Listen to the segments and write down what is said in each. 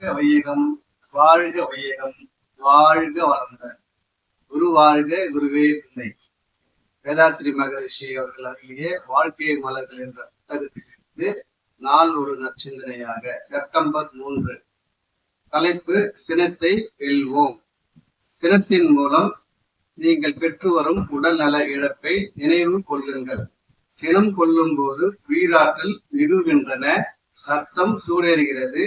வையகம், வாழ்க வையகம், வாழ்க வளமுடன். குரு வாழ்க, குருவே துணை. வேதாத்ரி மகரிஷி அவர்கள் அருகிலேயே வாழ்க்கை மலர்கள் என்ற புத்தகத்திலிருந்து நாள் ஒரு நற்சிந்தனையாக செப்டம்பர் 3. தலைப்பு: சினத்தை வெல்வோம். சினத்தின் மூலம் நீங்கள் பெற்று வரும் உடல் நல இழப்பை நினைவு கொள்ளுங்கள். சினம் கொள்ளும் போது உயிராற்றல் மிகுகின்றன, ரத்தம் சூடேறுகிறது,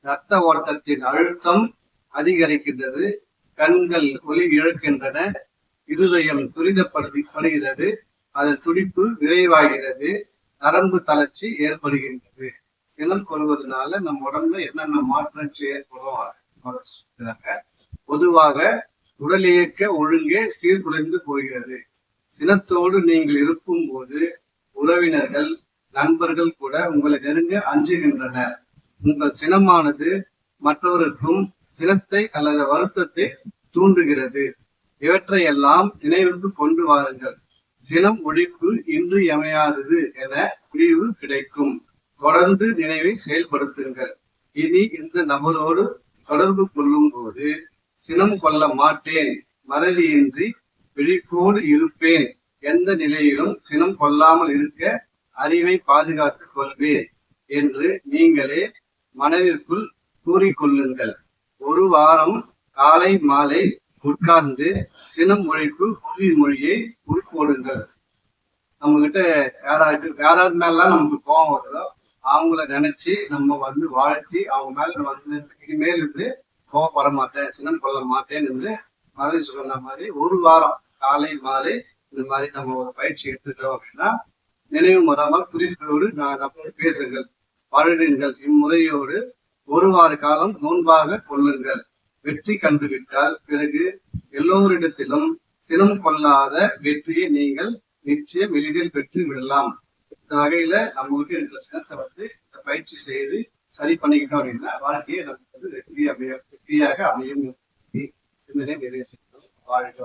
இரத்த ஓட்டத்தின் அழுத்தம் அதிகரிக்கின்றது, கண்கள் ஒளி இழக்கின்றன, இருதயம் துரிதப்படுகிறது, அதன் துடிப்பு விரைவாகிறது, நரம்பு தளர்ச்சி ஏற்படுகின்றது. சினம் கொள்வதனால நம்ம உடம்புல என்னென்ன மாற்றங்கள் ஏற்படும்? பொதுவாக உடல் இயக்க ஒழுங்கே சீர்குலைந்து போகிறது. சினத்தோடு நீங்கள் இருக்கும் போது உறவினர்கள், நண்பர்கள் கூட உங்களை நெருங்க அஞ்சுகின்றனர். உங்கள் சினமானது மற்றவருக்கும் சினத்தை அல்லது வருத்தத்தை தூண்டுகிறது. இவற்றையெல்லாம் நினைவுக்கு கொண்டு வாருங்கள். சினம் ஒழிப்பு இன்றியமையாதது என முடிவு கிடைக்கும். தொடர்ந்து நினைவை செயல்படுத்துங்கள். இனி இந்த நபரோடு தொடர்பு கொள்ளும் போது சினம் கொள்ள மாட்டேன், மறதியின்றி விழிப்போடு இருப்பேன், எந்த நிலையிலும் சினம் கொள்ளாமல் இருக்க அறிவை பாதுகாத்துக் கொள்வேன் என்று நீங்களே மனதிற்குள் கூறிக்கொள்ளுங்கள். ஒரு வாரம் காலை மாலை உட்கார்ந்து சினம் ஒழிப்பு உறுதிமொழியை உருப்போடுங்கள். நம்ம கிட்ட யாராவது மேலாம் நமக்கு கோபம் வருதோ அவங்கள நினைச்சு நம்ம வாழ்த்தி அவங்க மேல இனிமேல் இருந்து கோபப்பட மாட்டேன், சினம் கொள்ள மாட்டேன் என்று மாதிரி சொன்ன மாதிரி ஒரு வாரம் காலை மாலை இந்த மாதிரி நம்ம ஒரு பயிற்சி எடுத்துட்டோம் அப்படின்னா நினைவு மறாமல் குறிப்போடு நம்ம பேசுங்கள், பழகுங்கள். இம்முறையோடு ஒரு வார காலம் நோன்பாக கொள்ளுங்கள். வெற்றி கண்டுவிட்டால் பிறகு எல்லோரிடத்திலும் சினம் கொள்ளாத வெற்றியை நீங்கள் நிச்சயம் எளிதில் பெற்று விடலாம். இந்த வகையில நம்ம கிட்ட இருக்கிற சினத்தை இந்த பயிற்சி செய்து சரி பண்ணிக்கிட்டோம் அப்படின்னா வாழ்க்கையை நமக்கு வெற்றியாக அமையும். சிந்தனை நிறைய செய்யணும். வாழ்க்கை